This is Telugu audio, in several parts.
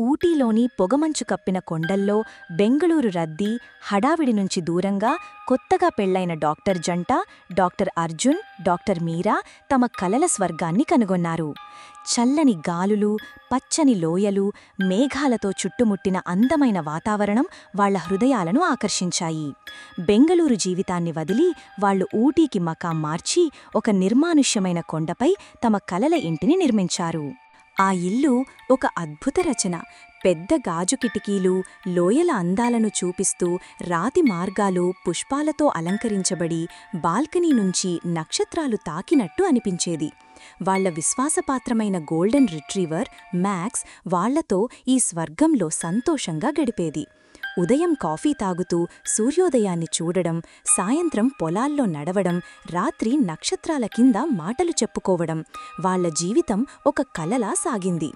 ఊటీలోని పొగమంచు కప్పిన కొండల్లో బెంగళూరు రద్దీ హడావిడి నుంచి దూరంగా కొత్తగా పెళ్లైన డాక్టర్ జంట డాక్టర్ అర్జున్ డాక్టర్ మీరా తమ కలల స్వర్గాన్ని కనుగొన్నారు. చల్లని గాలులు, పచ్చని లోయలు, మేఘాలతో చుట్టుముట్టిన అందమైన వాతావరణం వాళ్ల హృదయాలను ఆకర్షించాయి. బెంగళూరు జీవితాన్ని వదిలి వాళ్లు ఊటీకి మకాం మార్చి ఒక నిర్మానుష్యమైన కొండపై తమ కలల ఇంటిని నిర్మించారు. ఆ ఇల్లు ఒక అద్భుత రచన. పెద్ద గాజు కిటికీలు లోయల అందాలను చూపిస్తూ, రాతి మార్గాలు పుష్పాలతో అలంకరించబడి, బాల్కనీ నుంచి నక్షత్రాలు తాకినట్టు అనిపించేది. వాళ్ల విశ్వాసపాత్రమైన గోల్డెన్ రిట్రీవర్ మ్యాక్స్ వాళ్లతో ఈ స్వర్గంలో సంతోషంగా గడిపేది. ఉదయం కాఫీ తాగుతూ సూర్యోదయాన్ని చూడడం, సాయంత్రం పొలాల్లో నడవడం, రాత్రి నక్షత్రాల కింద మాటలు చెప్పుకోవడం వాళ్ల జీవితం ఒక కలలా సాగింది.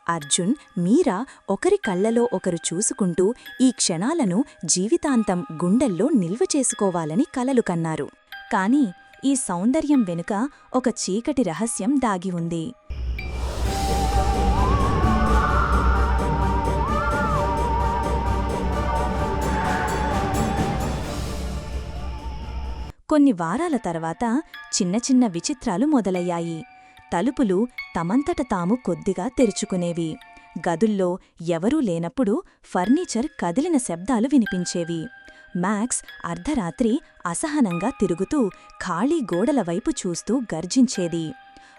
అర్జున్, మీరా ఒకరి కళ్లలో ఒకరు చూసుకుంటూ ఈ క్షణాలను జీవితాంతం గుండెల్లో నిల్వ చేసుకోవాలని కలలు కన్నారు. కాని ఈ సౌందర్యం వెనుక ఒక చీకటి రహస్యం దాగి ఉంది. కొన్ని వారాల తర్వాత చిన్న చిన్న విచిత్రాలు మొదలయ్యాయి. తలుపులు తమంతట తాము కొద్దిగా తెరుచుకునేవి. గదుల్లో ఎవరూ లేనప్పుడు ఫర్నిచర్ కదిలిన శబ్దాలు వినిపించేవి. మ్యాక్స్ అర్ధరాత్రి అసహనంగా తిరుగుతూ ఖాళీ గోడల వైపు చూస్తూ గర్జించేది.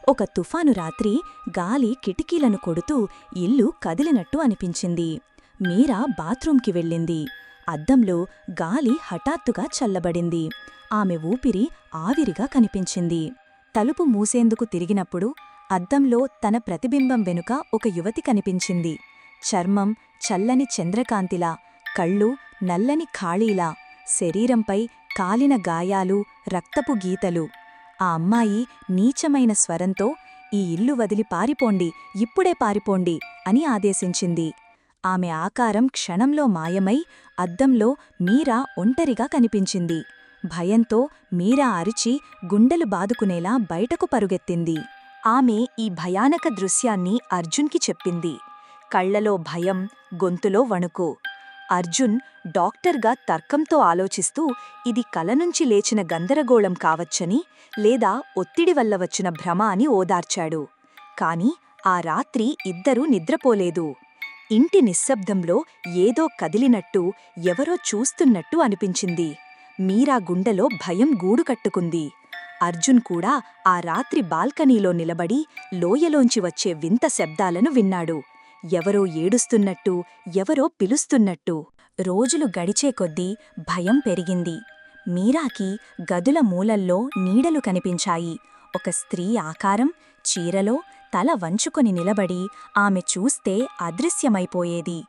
ఒక తుఫాను రాత్రి గాలి కిటికీలను కొడుతూ ఇల్లు కదిలినట్టు అనిపించింది. మీరా బాత్రూంకి వెళ్ళింది. అద్దంలో గాలి హఠాత్తుగా చల్లబడింది. ఆమె ఊపిరి ఆవిరిగా కనిపించింది. తలుపు మూసేందుకు తిరిగినప్పుడు అద్దంలో తన ప్రతిబింబం వెనుక ఒక యువతి కనిపించింది. చర్మం చల్లని చంద్రకాంతిలా, కళ్ళు నల్లని ఖాళీలా, శరీరంపై కాలిన గాయాలు, రక్తపు గీతలు. ఆ అమ్మాయి నీచమైన స్వరంతో, "ఈ ఇల్లు వదిలి పారిపోండి, ఇప్పుడే పారిపోండి" అని ఆదేశించింది. ఆమె ఆకారం క్షణంలో మాయమై అద్దంలో మీరా ఒంటరిగా కనిపించింది. భయంతో మీరా అరిచి గుండెలు బాదుకునేలా బయటకు పరుగెత్తింది. ఆమె ఈ భయానక దృశ్యాన్ని అర్జున్కి చెప్పింది. కళ్లలో భయం, గొంతులో వణుకు. అర్జున్ డాక్టర్గా తర్కంతో ఆలోచిస్తూ ఇది కలనుంచి లేచిన గందరగోళం కావచ్చని, లేదా ఒత్తిడి వల్ల వచ్చిన భ్రమ అని ఓదార్చాడు. కాని ఆ రాత్రి ఇద్దరూ నిద్రపోలేదు. ఇంటి నిశ్శబ్దంలో ఏదో కదిలినట్టు, ఎవరో చూస్తున్నట్టు అనిపించింది. మీరా గుండెలో భయం గూడుకట్టుకుంది. అర్జున్ కూడా ఆ రాత్రి బాల్కనీలో నిలబడి లోయలోంచి వచ్చే వింత శబ్దాలను విన్నాడు. ఎవరో ఏడుస్తున్నట్టు, ఎవరో పిలుస్తున్నట్టు. రోజులు గడిచే కొద్దీ భయం పెరిగింది. మీరాకి గదుల మూలల్లో నీడలు కనిపించాయి. ఒక స్త్రీ ఆకారం చీరలో తల వంచుకొని నిలబడి ఆమె చూస్తే అదృశ్యమైపోయేది.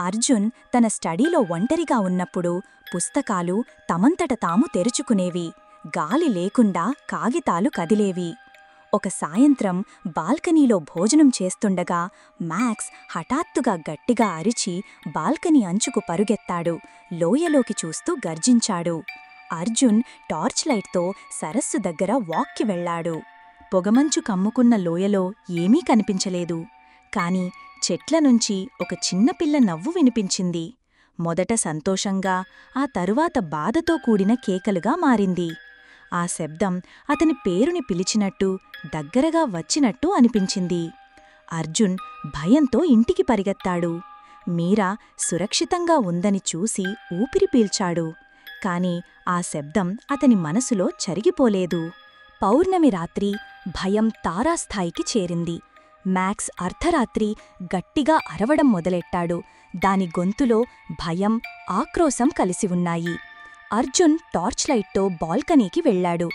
అర్జున్ తన స్టడీలో ఒంటరిగా ఉన్నప్పుడు పుస్తకాలు తమంతట తాము తెరుచుకునేవి. గాలి లేకుండా కాగితాలు కదిలేవి. ఒక సాయంత్రం బాల్కనీలో భోజనం చేస్తుండగా మ్యాక్స్ హఠాత్తుగా గట్టిగా అరిచి బాల్కనీ అంచుకు పరుగెత్తాడు. లోయలోకి చూస్తూ గర్జించాడు. అర్జున్ టార్చ్ లైట్తో సరస్సు దగ్గర వాక్కి వెళ్లాడు. పొగమంచు కమ్ముకున్న లోయలో ఏమీ కనిపించలేదు. కాని చెట్లనుంచి ఒక చిన్నపిల్ల నవ్వు వినిపించింది. మొదట సంతోషంగా, ఆ తరువాత బాధతో కూడిన కేకలుగా మారింది. ఆ శబ్దం అతని పేరుని పిలిచినట్టు, దగ్గరగా వచ్చినట్టు అనిపించింది. అర్జున్ భయంతో ఇంటికి పరిగెత్తాడు. మీరా సురక్షితంగా ఉందని చూసి ఊపిరి పీల్చాడు. కాని ఆ శబ్దం అతని మనసులో చరిగిపోలేదు. పౌర్ణమి రాత్రి భయం తారాస్థాయికి చేరింది. మ్యాక్స్ అర్ధరాత్రి గట్టిగా అరవడం మొదలెట్టాడు. దాని గొంతులో భయం, ఆక్రోశం కలిసి ఉన్నాయి. అర్జున్ టార్చ్ లైట్తో బాల్కనీకి వెళ్లాడు.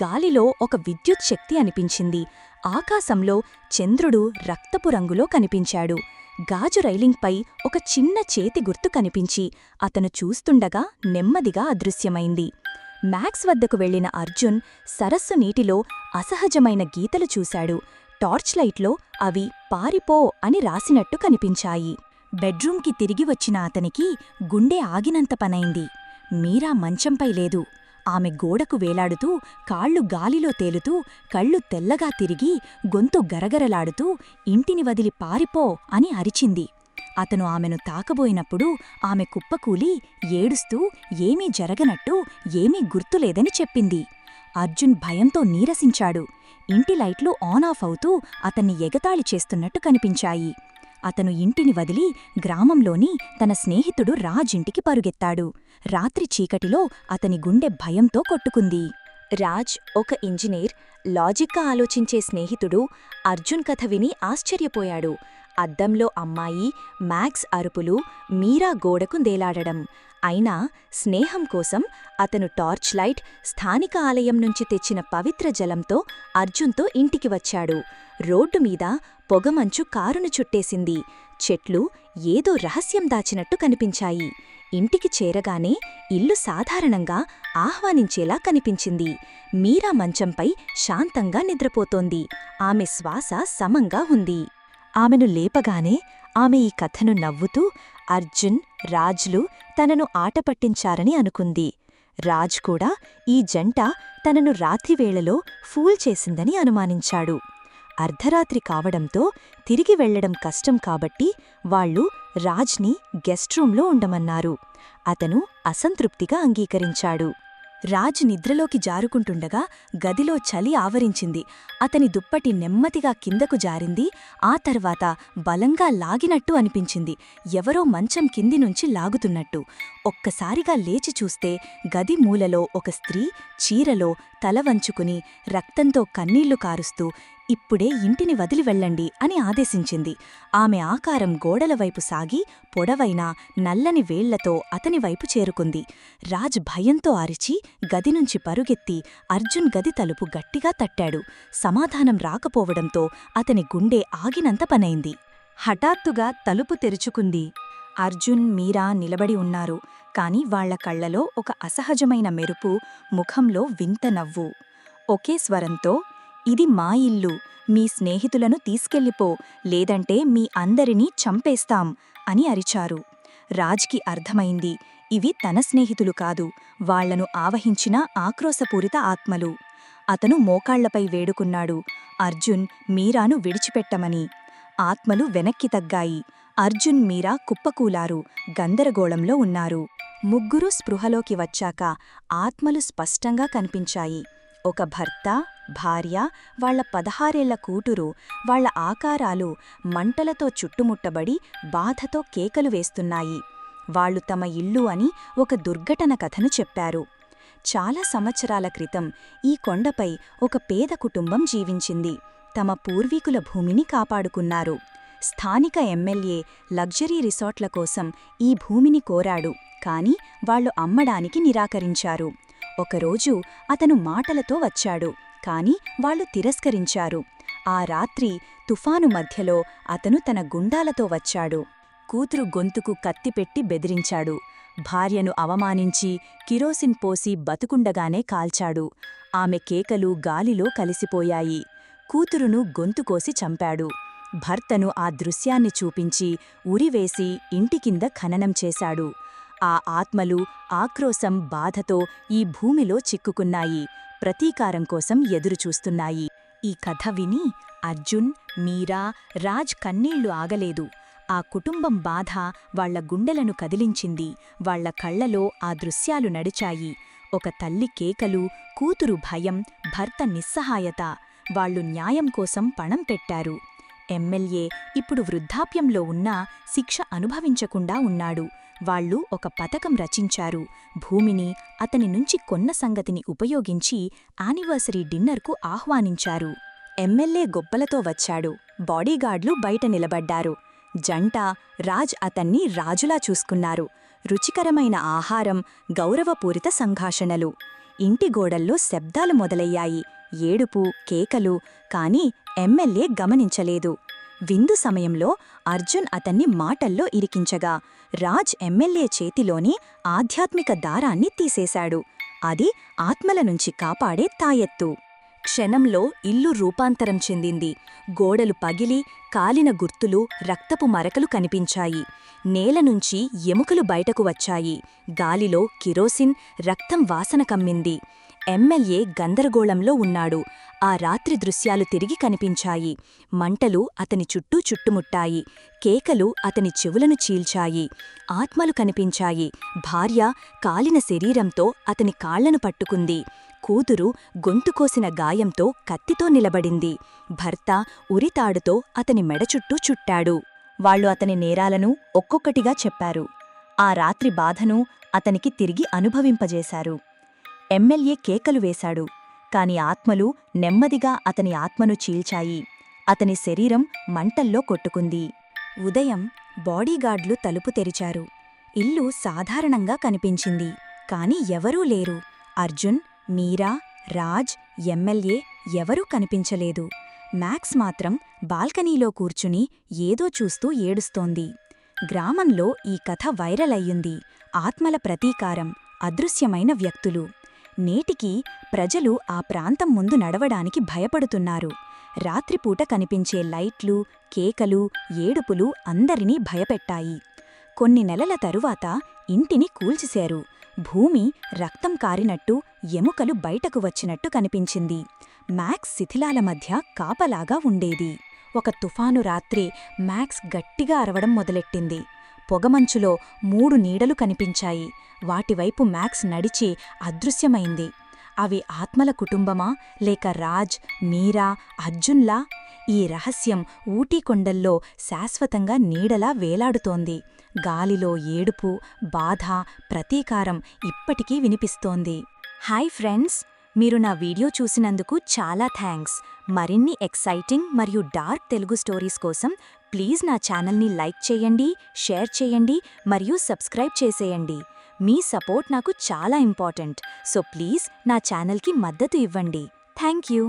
గాలిలో ఒక విద్యుత్ శక్తి అనిపించింది. ఆకాశంలో చంద్రుడు రక్తపు రంగులో కనిపించాడు. గాజు రైలింగ్పై ఒక చిన్న చేతి గుర్తు కనిపించి అతను చూస్తుండగా నెమ్మదిగా అదృశ్యమైంది. మ్యాక్స్ వద్దకు వెళ్లిన అర్జున్ సరస్సు నీటిలో అసహజమైన గీతలు చూశాడు. టార్చ్ లైట్లో అవి "పారిపో" అని రాసినట్టు కనిపించాయి. బెడ్రూంకి తిరిగి వచ్చిన అతనికి గుండె ఆగినంత పనైంది. మీరా మంచంపై లేదు. ఆమె గోడకు వేలాడుతూ, కాళ్ళు గాలిలో తేలుతూ, కళ్ళు తెల్లగా తిరిగి, గొంతు గరగరలాడుతూ "ఇంటిని వదిలి పారిపో" అని అరిచింది. అతను ఆమెను తాకబోయినప్పుడు ఆమె కుప్పకూలి ఏడుస్తూ ఏమీ జరగనట్టు ఏమీ గుర్తులేదని చెప్పింది. అర్జున్ భయంతో నీరసించాడు. ఇంటి లైట్లు ఆన్ ఆఫ్ అవుతూ అతన్ని ఎగతాళి చేస్తున్నట్టు కనిపించాయి. అతను ఇంటిని వదిలి గ్రామంలోని తన స్నేహితుడు రాజ్ ఇంటికి పరుగెత్తాడు. రాత్రి చీకటిలో అతని గుండె భయంతో కొట్టుకుంది. రాజ్ ఒక ఇంజనీర్, లాజిక్గా ఆలోచించే స్నేహితుడు. అర్జున్ కథ విని ఆశ్చర్యపోయాడు. అద్దంలో అమ్మాయి, మ్యాక్స్ అరుపులు, మీరా గోడకు దేలాడడం. అయినా స్నేహం కోసం అతను టార్చ్ లైట్, స్థానిక ఆలయం నుంచి తెచ్చిన పవిత్ర జలంతో అర్జున్తో ఇంటికి వచ్చాడు. రోడ్డుమీద పొగమంచు కారును చుట్టేసింది. చెట్లు ఏదో రహస్యం దాచినట్టు కనిపించాయి. ఇంటికి చేరగానే ఇల్లు సాధారణంగా ఆహ్వానించేలా కనిపించింది. మీరా మంచంపై శాంతంగా నిద్రపోతోంది. ఆమె శ్వాస సమంగా ఉంది. ఆమెను లేపగానే ఆమె ఈ కథను నవ్వుతూ అర్జున్, రాజ్లు తనను ఆటపట్టించారని అనుకుంది. రాజ్ కూడా ఈ జంట తనను రాత్రివేళలో ఫూల్ చేసిందని అనుమానించాడు. అర్ధరాత్రి కావడంతో తిరిగి వెళ్లడం కష్టం కాబట్టి వాళ్లు రాజ్ని గెస్ట్ రూంలో ఉండమన్నారు. అతను అసంతృప్తిగా అంగీకరించాడు. రాజ్ నిద్రలోకి జారుకుంటుండగా గదిలో చలి ఆవరించింది. అతని దుప్పటి నెమ్మదిగా కిందకు జారింది. ఆ తర్వాత బలంగా లాగినట్టు అనిపించింది. ఎవరో మంచం కింది నుంచి లాగుతున్నట్టు. ఒక్కసారిగా లేచి చూస్తే గది మూలలో ఒక స్త్రీ చీరలో తల వంచుకుని రక్తంతో కన్నీళ్లు కారుస్తూ ఇప్పుడే ఇంటిని వదిలి వెళ్ళండి అని ఆదేశించింది. ఆమె ఆకారం గోడలవైపు సాగి పొడవైన నల్లని వేళ్లతో అతనివైపు చేరుకుంది. రాజ్ భయంతో అరిచి గదినుంచి పరుగెత్తి అర్జున్ గది తలుపు గట్టిగా తట్టాడు. సమాధానం రాకపోవడంతో అతని గుండె ఆగినంత పనైంది. హఠాత్తుగా తలుపు తెరుచుకుంది. అర్జున్, మీరా నిలబడి ఉన్నారు. కాని వాళ్ల కళ్లలో ఒక అసహజమైన మెరుపు, ముఖంలో వింత నవ్వు. ఒకే స్వరంతో, ఇది మా ఇల్లు, మీ స్నేహితులను తీసుకెళ్ళిపో, లేదంటే మీ అందరినీ చంపేస్తాం అని అరిచారు. రాజ్కి అర్థమైంది, ఇవి తన స్నేహితులు కాదు, వాళ్లను ఆవహించిన ఆక్రోశపూరిత ఆత్మలు. అతను మోకాళ్లపై వేడుకున్నాడు, అర్జున్, మీరాను విడిచిపెట్టమని. ఆత్మలు వెనక్కి తగ్గాయి. అర్జున్, మీరా కుప్పకూలారు, గందరగోళంలో ఉన్నారు. ముగ్గురూ స్పృహలోకి వచ్చాక ఆత్మలు స్పష్టంగా కనిపించాయి. ఒక భర్త, భార్య, వాళ్ల 16 కూతురు. వాళ్ల ఆకారాలు మంటలతో చుట్టుముట్టబడి బాధతో కేకలు వేస్తున్నాయి. వాళ్లు తమ ఇల్లు అని ఒక దుర్ఘటన కథను చెప్పారు. చాలా సంవత్సరాల క్రితం ఈ కొండపై ఒక పేద కుటుంబం జీవించింది. తమ పూర్వీకుల భూమిని కాపాడుకున్నారు. స్థానిక ఎమ్మెల్యే లగ్జరీ రిసార్ట్ల కోసం ఈ భూమిని కోరాడు. కాని వాళ్లు అమ్మడానికి నిరాకరించారు. ఒకరోజు అతను మాటలతో వచ్చాడు, కాని వాళ్లు తిరస్కరించారు. ఆ రాత్రి తుఫాను మధ్యలో అతను తన గుండాలతో వచ్చాడు. కూతురు గొంతుకు కత్తిపెట్టి బెదిరించాడు. భార్యను అవమానించి కిరోసిన్ పోసి బతుకుండగానే కాల్చాడు. ఆమె కేకలు గాలిలో కలిసిపోయాయి. కూతురును గొంతుకోసి చంపాడు. భర్తను ఆ దృశ్యాన్ని చూపించి ఉరివేసి ఇంటికింద ఖననం చేశాడు. ఆ ఆత్మలు ఆక్రోశం, బాధతో ఈ భూమిలో చిక్కుకున్నాయి. ప్రతీకారం కోసం ఎదురుచూస్తున్నాయి. ఈ కథ విని అర్జున్, మీరా, రాజ్ కన్నీళ్లు ఆగలేదు. ఆ కుటుంబం బాధ వాళ్ల గుండెలను కదిలించింది. వాళ్ల కళ్లలో ఆ దృశ్యాలు నడిచాయి. ఒక తల్లి కేకలు, కూతురు భయం, భర్త నిస్సహాయత. వాళ్లు న్యాయం కోసం పణం పెట్టారు. ఎమ్మెల్యే ఇప్పుడు వృద్ధాప్యంలో ఉన్నా శిక్ష అనుభవించకుండా ఉన్నాడు. వాళ్లు ఒక పథకం రచించారు. భూమిని అతని నుంచి కొన్న సంగతిని ఉపయోగించి యానివర్సరీ డిన్నర్కు ఆహ్వానించారు. ఎమ్మెల్యే గొప్పలతో వచ్చాడు. బాడీగార్డ్లు బయట నిలబడ్డారు. జంట, రాజ్ అతన్ని రాజులా చూసుకున్నారు. రుచికరమైన ఆహారం, గౌరవపూరిత సంభాషణలు. ఇంటి గోడల్లో శబ్దాలు మొదలయ్యాయి. ఏడుపు, కేకలు. కాని ఎమ్మెల్యే గమనించలేదు. విందు సమయంలో అర్జున్ అతన్ని మాటల్లో ఇరికించగా రాజ్ ఎమ్మెల్యే చేతిలోని ఆధ్యాత్మిక దారాన్ని తీసేశాడు. అది ఆత్మల నుంచి కాపాడే తాయెత్తు. క్షణంలో ఇల్లు రూపాంతరం చెందింది. గోడలు పగిలి కాలిన గుర్తులు, రక్తపు మరకలు కనిపించాయి. నేలనుంచి ఎముకలు బయటకు వచ్చాయి. గాలిలో కిరోసిన్, రక్తం వాసన కమ్మింది. ఎమ్మెల్యే గందరగోళంలో ఉన్నాడు. ఆ రాత్రి దృశ్యాలు తిరిగి కనిపించాయి. మంటలు అతని చుట్టూ చుట్టుముట్టాయి. కేకలు అతని చెవులను చీల్చాయి. ఆత్మలు కనిపించాయి. భార్య కాలిన శరీరంతో అతని కాళ్లను పట్టుకుంది. కూతురు గొంతుకోసిన గాయంతో కత్తితో నిలబడింది. భర్త ఉరితాడుతో అతని మెడ చుట్టూ చుట్టాడు. వాళ్ళు అతని నేరాలను ఒక్కొక్కటిగా చెప్పారు. ఆ రాత్రి బాధను అతనికి తిరిగి అనుభవింపజేశారు. ఎమ్మెల్యే కేకలు వేశాడు. కాని ఆత్మలు నెమ్మదిగా అతని ఆత్మను చీల్చాయి. అతని శరీరం మంటల్లో కొట్టుకుంది. ఉదయం బాడీగార్డ్లు తలుపు తెరిచారు. ఇల్లు సాధారణంగా కనిపించింది. కాని ఎవరూ లేరు. అర్జున్, మీరా, రాజ్, ఎమ్మెల్యే ఎవరూ కనిపించలేదు. మ్యాక్స్ మాత్రం బాల్కనీలో కూర్చుని ఏదో చూస్తూ ఏడుస్తోంది. గ్రామంలో ఈ కథ వైరల్ అయ్యింది. ఆత్మల ప్రతీకారం, అదృశ్యమైన వ్యక్తులు. నేటికీ ప్రజలు ఆ ప్రాంతం ముందు నడవడానికి భయపడుతున్నారు. రాత్రిపూట కనిపించే లైట్లు, కేకలు, ఏడుపులు అందరినీ భయపెట్టాయి. కొన్ని నెలల తరువాత ఇంటిని కూల్చిశారు. భూమి రక్తం కారినట్టు, ఎముకలు బయటకు వచ్చినట్టు కనిపించింది. మ్యాక్స్ శిథిలాల మధ్య కాపలాగా ఉండేది. ఒక తుఫాను రాత్రి మ్యాక్స్ గట్టిగా అరవడం మొదలెట్టింది. పొగమంచులో 3 నీడలు కనిపించాయి. వాటివైపు మ్యాక్స్ నడిచి అదృశ్యమైంది. అవి ఆత్మల కుటుంబమా, లేక రాజ్, మీరా, అర్జున్లా? ఈ రహస్యం ఊటీ కొండల్లో శాశ్వతంగా నీడలా వేలాడుతోంది. గాలిలో ఏడుపు, బాధ, ప్రతీకారం ఇప్పటికీ వినిపిస్తోంది. హాయ్ ఫ్రెండ్స్, మీరు నా వీడియో చూసినందుకు చాలా థ్యాంక్స్. మరిన్ని ఎక్సైటింగ్ మరియు డార్క్ తెలుగు స్టోరీస్ కోసం ప్లీజ్ నా ఛానల్ని లైక్ చేయండి, షేర్ చేయండి మరియు సబ్స్క్రైబ్ చేసేయండి. మీ సపోర్ట్ నాకు చాలా ఇంపార్టెంట్. సో ప్లీజ్ నా ఛానల్కి మద్దతు ఇవ్వండి. Thank you.